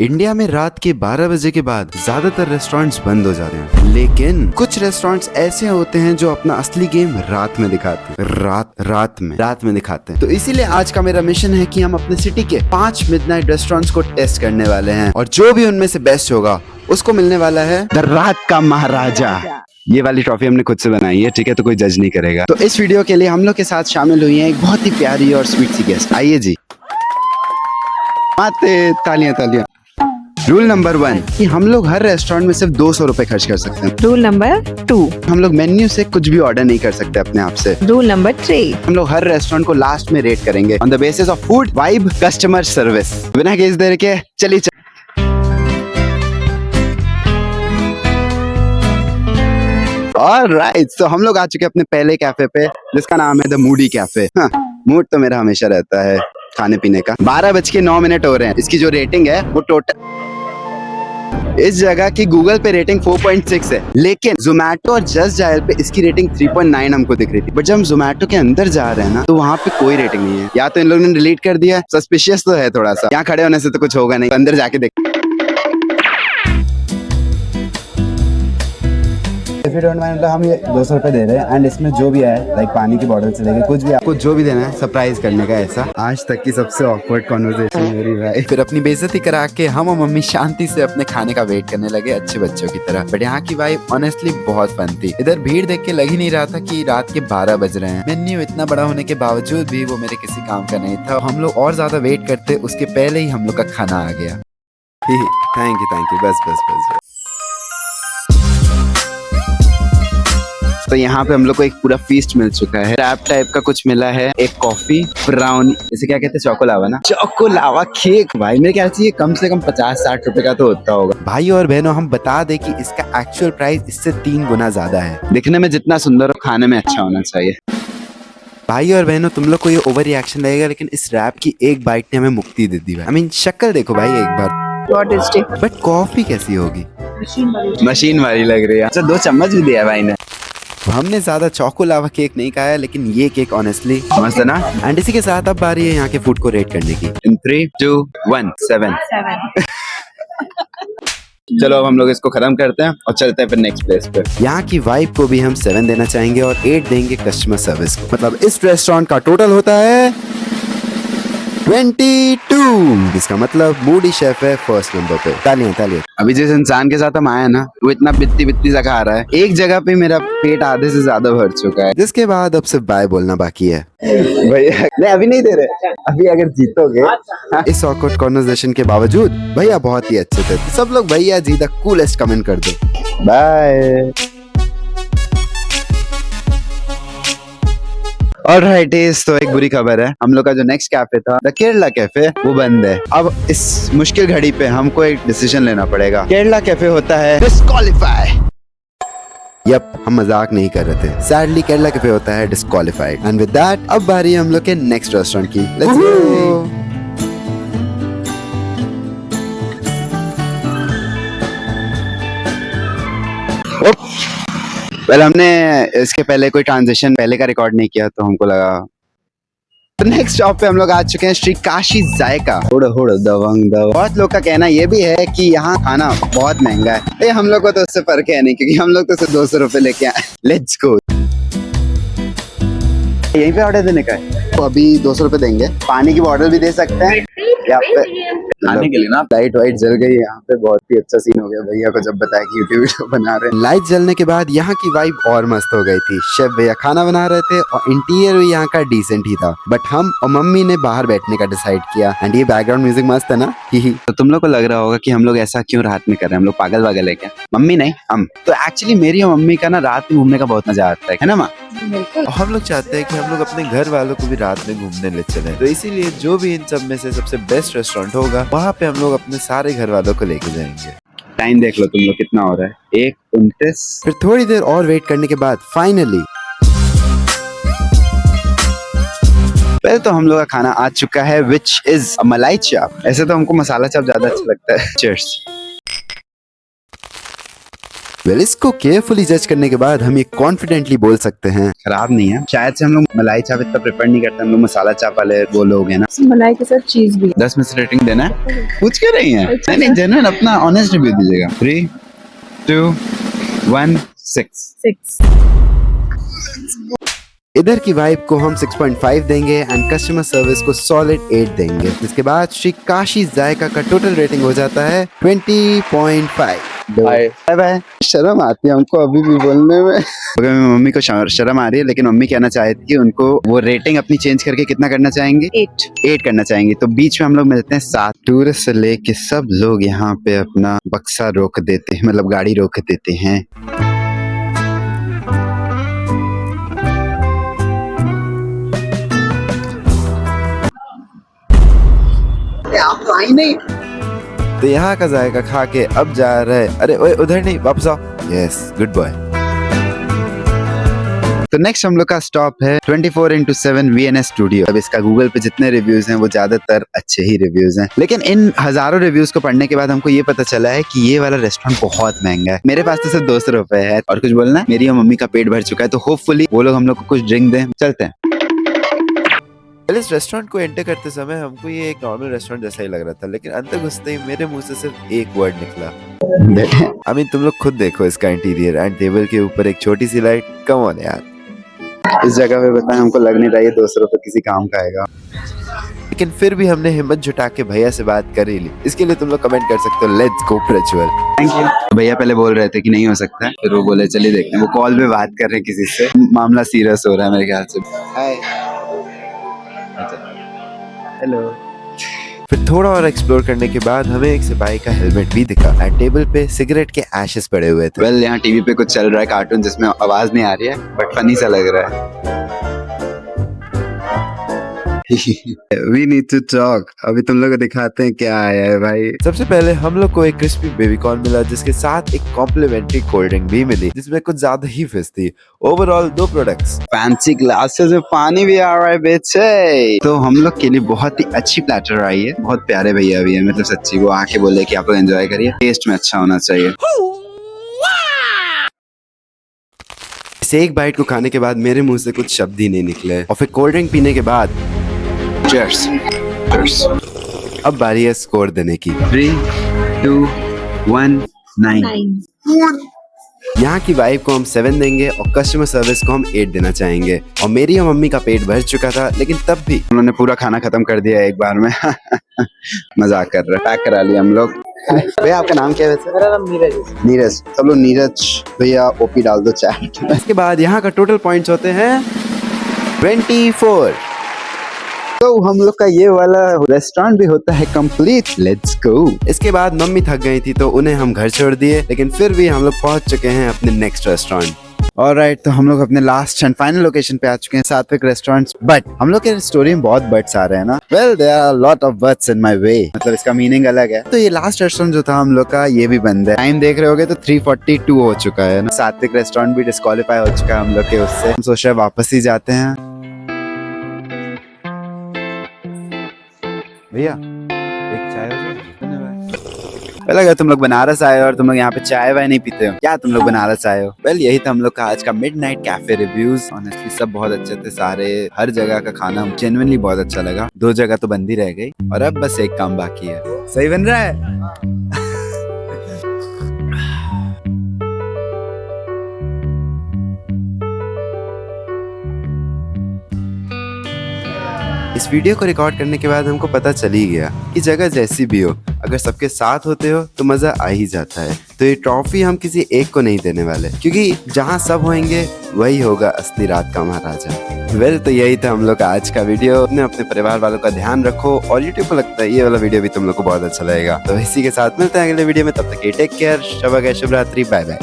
India में रात के 12 बजे के बाद ज्यादातर रेस्टोरेंट्स बंद हो जाते हैं, लेकिन कुछ रेस्टोरेंट्स ऐसे होते हैं जो अपना असली गेम रात में दिखाते हैं। रात में दिखाते हैं। तो इसीलिए आज का मेरा मिशन है कि हम अपने सिटी के 5 मिडनाइट रेस्टोरेंट्स को टेस्ट करने वाले हैं और जो भी उनमें से बेस्ट होगा उसको मिलने वाला है द रात का महाराजा। ये वाली ट्रॉफी हमने खुद से बनाई है, ठीक है, तो कोई जज नहीं करेगा। तो इस वीडियो के लिए हम लोग के साथ शामिल हुई है एक बहुत ही प्यारी और स्वीट सी गेस्ट। आइए जी, तालियां तालियां। रूल नंबर 1 कि हम लोग हर रेस्टोरेंट में सिर्फ 200 रुपए खर्च कर सकते हैं। रूल नंबर 2 हम लोग मेन्यू से कुछ भी ऑर्डर नहीं कर सकते अपने आप से। रूल नंबर 3 हम लोग हर रेस्टोरेंट को लास्ट में रेट करेंगे on the basis of food, vibe, customer service. बिना केस देर के चलिए ऑलराइट, तो हम लोग आ चुके हैं अपने पहले कैफे पे जिसका नाम है द मूडी कैफे। मूड तो मेरा हमेशा रहता है खाने पीने का। 12:09 हो रहे हैं। इसकी जो रेटिंग है वो टोटल इस जगह की गूगल पे रेटिंग 4.6 है, लेकिन जोमेटो और जस्ट डायल पे इसकी रेटिंग 3.9 हमको दिख रही थी। बट जब हम जोमेटो के अंदर जा रहे हैं ना, तो वहाँ पे कोई रेटिंग नहीं है। या तो इन लोगों ने डिलीट कर दिया, सस्पिशियस तो है थोड़ा सा। यहाँ खड़े होने से तो कुछ होगा नहीं, अंदर जाके देख। If you don't mind, हम ये 200 रुपए दे रहे हैं एंड इसमें जो भी है लाइक पानी की बोतल से लेके कुछ भी आपको जो भी देना है सरप्राइज करने का। ऐसा आज तक की सबसे ऑकवर्ड कॉन्वर्सेशन मेरी भाई। फिर अपनी बेइज्जती करा के हम और मम्मी शांति से अपने खाने का वेट करने लगे अच्छे बच्चों की तरह। बट यहाँ की वाइब ऑनेस्टली बहुत फन थी। इधर भीड़ देख के लग ही नहीं रहा था कि रात के 12 बज रहे हैं। मेन्यू इतना बड़ा होने के बावजूद भी वो मेरे किसी काम का नहीं था। हम लोग और ज्यादा वेट करते उसके पहले ही हम लोग का खाना आ गया। थैंक यू बस। तो यहाँ पे हम लोग को एक पूरा फीस्ट मिल चुका है। रैप टाइप का कुछ मिला है, एक कॉफी, ब्राउनी, इसे क्या कहते हैं, चोकोलावा ना, चोकोलावा केक। भाई मेरे ख्याल से ये कम से कम 50-60 रुपए का तो होता होगा। भाई और बहनों, हम बता दें कि इसका एक्चुअल प्राइस इससे 3 गुना ज्यादा है। दिखने में जितना सुंदर हो, खाने में अच्छा होना चाहिए। भाई और बहनों, तुम लोग को ये ओवर रिएक्शन लगेगा, लेकिन इस रैप की एक बाइट ने हमें मुक्ति दे दी। आई मीन शक्ल देखो भाई एक बार। बट कॉफी कैसी होगी? मशीन वाली लग रही है। अच्छा 2 चम्मच भी दिया भाई ने। हमने ज्यादा चोकोलावा केक नहीं खाया, लेकिन ये केक ऑनेस्टली मस्त है ना। एंड इसी के साथ अब बारी है यहाँ के फूड को रेट करने की। इन 3, 2, 1 7। चलो अब हम लोग इसको खत्म करते हैं और चलते हैं फिर नेक्स्ट प्लेस पे। यहाँ की वाइब को भी हम 7 देना चाहेंगे और 8 देंगे कस्टमर सर्विस को। मतलब इस रेस्टोरेंट का टोटल होता है 22। इसका मतलब मूडी शेफ है फर्स्ट नंबर पे। तालियां। अभी जिस इंसान के साथ हम आए ना, वो इतना बित्ती सा खा रहा है, एक जगह पे मेरा पेट आधे से ज्यादा भर चुका है। जिसके बाद अब सिर्फ बाय बोलना बाकी है। भैया नहीं, अभी नहीं दे रहे। अभी अगर जीतोगे। इस ऑकवर्ड कॉन्वर्सेशन के बावजूद भैया बहुत ही अच्छे थे। सब लोग भैया जी द कूलेस्ट कमेंट कर दो। बाय। ऑलराइट, तो एक बुरी खबर है। हम लोग का जो नेक्स्ट कैफे था द केरला कैफे, वो बंद है। अब इस मुश्किल घड़ी पे हमको एक डिसीजन लेना पड़ेगा। केरला कैफे होता है डिस्क्वालीफाई। यप, हम मजाक नहीं कर रहे थे। सैडली केरला कैफे होता है डिस्क्वालीफाइड। एंड विद दैट अब बारी है हम लोग के नेक्स्ट रेस्टोरेंट की। Let's go. वेल, हमने इसके पहले कोई ट्रांजिशन पहले का रिकॉर्ड नहीं किया, तो हमको लगा। तो नेक्स्ट स्टॉप पे हम लोग आ चुके हैं श्री काशी जायका। हुड़ दवंग दव। बहुत लोग का कहना ये भी है कि यहाँ खाना बहुत महंगा है। हम लोग को तो उससे फर्क है नहीं, क्योंकि हम लोग तो सिर्फ 200 रुपए लेके आए। Let's go. यहीं पे ऑर्डर देने का है, तो अभी 200 रुपए देंगे। पानी की बॉटल भी दे सकते हैं यहाँ पे खाने के लिए ना। लाइट वाइट जल गई यहाँ पे, बहुत ही अच्छा सीन हो गया भैया को जब बताया कि यूट्यूब वीडियो बना रहे हैं। लाइट जलने के बाद यहाँ की वाइब और मस्त हो गई थी। शेफ भैया खाना बना रहे थे और इंटीरियर भी यहाँ का डिसेंट ही था। बट हम और मम्मी ने बाहर बैठने का डिसाइड किया। एंड ये बैकग्राउंड म्यूजिक मस्त है ना। तो तुम लोग को लग रहा होगा कि हम लोग ऐसा क्यों रात में कर रहे हैं, हम लोग पागल वागल है क्या? मम्मी नहीं, हम तो एक्चुअली मेरी और मम्मी का ना रात में घूमने का बहुत मजा आता है ना माँ? हम लोग चाहते हैं कि हम लोग अपने घर वालों को भी रात में घूमने ले चले। तो इसीलिए जो भी इन सब में से सबसे बेस्ट रेस्टोरेंट होगा, वहाँ पे हम लोग अपने सारे घर वालों को लेके जाएंगे। टाइम देख लो तुम लोग कितना हो रहा है, 1:29। फिर थोड़ी देर और वेट करने के बाद फाइनली पहले तो हम लोग का खाना आ चुका है, विच इज मलाई चाप। ऐसे तो हमको मसाला चाप ज्यादा अच्छा लगता है। चीयर्स। वेल इसको केयरफुली जज करने के बाद हम ये कॉन्फिडेंटली बोल सकते हैं खराब नहीं है। शायद से हम लोग मलाई चाप इतना प्रेफर नहीं करते, हम लोग मसाला चाप वाले वो लोग हैं ना। मलाई के साथ चीज भी 10 में से रेटिंग देना है, पूछ क्यों रही है? नहीं जेन्युइन अपना ऑनेस्ट रिव्यू दीजिएगा। 3 2 1 6। इधर की वाइब को हम 6.5 देंगे एंड कस्टमर सर्विस को सॉलिड 8 देंगे। इसके बाद श्री काशी जायका का टोटल रेटिंग हो जाता है 20.5। Bye bye. शर्म आती है हमको अभी भी बोलने में। मेरी मम्मी को शर्म आ रही है, लेकिन मम्मी कहना चाहती कि उनको वो रेटिंग अपनी चेंज करके कितना करना चाहेंगे? 8 करना चाहेंगे। तो बीच में हम लोग मिलते हैं 7। टूरिस्ट से लेके सब लोग यहाँ पे अपना बक्सा रोक देते हैं, मतलब गाड़ी रोक देते हैं। आप तो आई नहीं। तो यहाँ का जायका खा के अब जा रहे। अरे ओए उधर नहीं, वापस आओ। Yes good boy. तो नेक्स्ट हम लोग का स्टॉप है 24x7 VNS स्टूडियो। अब इसका गूगल पे जितने रिव्यूज हैं वो ज्यादातर अच्छे ही रिव्यूज हैं, लेकिन इन हजारों रिव्यूज को पढ़ने के बाद हमको ये पता चला है कि ये वाला रेस्टोरेंट बहुत महंगा है। मेरे पास तो सिर्फ 200 रुपए है। और कुछ बोलना है? मेरी और मम्मी का पेट भर चुका है, तो होपफुली वो लोग हम लोग को कुछ ड्रिंक दें। चलते हैं। इस रेस्टोरेंट को एंटर करते समय हमको ये एक नॉर्मल रेस्टोरेंट जैसा ही लग रहा था, लेकिन अंदर घुसते ही मेरे मुंह से सिर्फ एक वर्ड निकला। I mean, तुम लोग खुद देखो इसका इंटीरियर एंड टेबल के ऊपर एक छोटी सी लाइट। कम ऑन यार, इस जगह पे बताएं हमको लग नहीं रहा है 200 रुपए किसी काम का आएगा, लेकिन फिर भी हमने हिम्मत जुटा के भैया से बात कर ही ली। इसके लिए तुम लोग कमेंट कर सकते हो let's go Prajwal. Thank you. भैया पहले बोल रहे थे कि नहीं हो सकता है, फिर वो बोले चलिए देखते हैं। वो कॉल पे बात कर रहे हैं किसी से, मामला सीरियस हो रहा है मेरे ख्याल से। Hi hello. फिर थोड़ा और एक्सप्लोर करने के बाद हमें एक सिपाही का हेलमेट भी दिखा एंड टेबल पे सिगरेट के एशेस पड़े हुए थे। वेल यहाँ टीवी पे कुछ चल रहा है कार्टून जिसमें आवाज नहीं आ रही है, बट फनी सा लग रहा है। We need to talk। अभी तुम लोग को दिखाते हैं क्या आया है भाई। सबसे पहले हम लोग को एक क्रिस्पी बेबीकॉर्न मिला, जिसके साथ एक कॉम्प्लीमेंट्री कोल्ड ड्रिंक भी मिली, जिसमें कुछ ज्यादा ही फिश थी। Overall 2 products. फैंसी ग्लासेस में पानी भी आ रहा है बेचे। तो हम लोग के लिए बहुत ही अच्छी प्लेटर आई है। बहुत प्यारे भैया भी है, मतलब सच्ची वो आके बोले कि आप लोग एंजॉय करिए, टेस्ट में अच्छा होना चाहिए। इस एक बाइट को खाने के बाद मेरे मुंह से कुछ शब्द ही नहीं निकले, और फिर कोल्ड ड्रिंक पीने के बाद Cheers. Cheers. अब बारी है स्कोर देने की। 3 2 1 9। यहाँ की वाइब को हम 7 देंगे और कस्टमर सर्विस को हम 8 देना चाहेंगे। और मेरी और मम्मी का पेट भर चुका था, लेकिन तब भी उन्होंने पूरा खाना खत्म कर दिया एक बार में। मजाक कर रहे, पैक करा लिया हम लोग। भैया आपका नाम क्या है वैसे? मेरा नाम नीरज। नीरज, सब लोग नीरज भैया ओपी डाल दो चैट। इसके बाद यहाँ का टोटल पॉइंट्स होते हैं 24। तो हम लोग का ये वाला रेस्टोरेंट भी होता है कंप्लीट। Let's go. इसके बाद मम्मी थक गई थी तो उन्हें हम घर छोड़ दिए, लेकिन फिर भी हम लोग पहुंच चुके हैं अपने नेक्स्ट रेस्टोरेंट। ऑलराइट, तो हम लोग अपने लास्ट एंड फाइनल लोकेशन पे आ चुके हैं, सात्विक रेस्टोरेंट्स। बट हम लोग के स्टोरी में बहुत बट्स आ रहे हैं ना। Well there are lot of buts in my way, मतलब इसका मीनिंग अलग है। तो ये लास्ट रेस्टोरेंट जो था हम लोग का, ये भी बंद है। टाइम देख रहे होगे तो 3:42 हो चुका है ना। सात्विक रेस्टोरेंट भी डिस्क्वालीफाई हो चुका है हम लोग के उससे। हम सोच रहे वापस ही जाते हैं। भैया एक चाय हो जाए। अगर तुम लोग बनारस आए हो और तुम लोग यहाँ पे चाय वाय नहीं पीते हो, क्या तुम लोग बनारस आए हो? वेल यही था हम लोग का आज का मिडनाइट कैफे रिव्यूज। ऑनेस्टली सब बहुत अच्छे थे सारे, हर जगह का खाना जेन्युइनली बहुत अच्छा लगा। 2 जगह तो बंद ही रह गई और अब बस एक काम बाकी है। सही बन रहा है। इस वीडियो को रिकॉर्ड करने के बाद हमको पता चल ही गया कि जगह जैसी भी हो, अगर सबके साथ होते हो तो मजा आ ही जाता है। तो ये ट्रॉफी हम किसी एक को नहीं देने वाले, क्योंकि जहाँ सब होंगे वही होगा असली रात का महाराजा। वेल तो यही था हम लोग का आज का वीडियो। अपने परिवार वालों का ध्यान रखो और यूट्यूब पर लगता है ये वाला वीडियो भी तुम लोग को बहुत अच्छा लगेगा। तो इसी के साथ मिलते हैं अगले वीडियो में, तब तक टेक केयर, शुभ रात्रि, बाय बाय।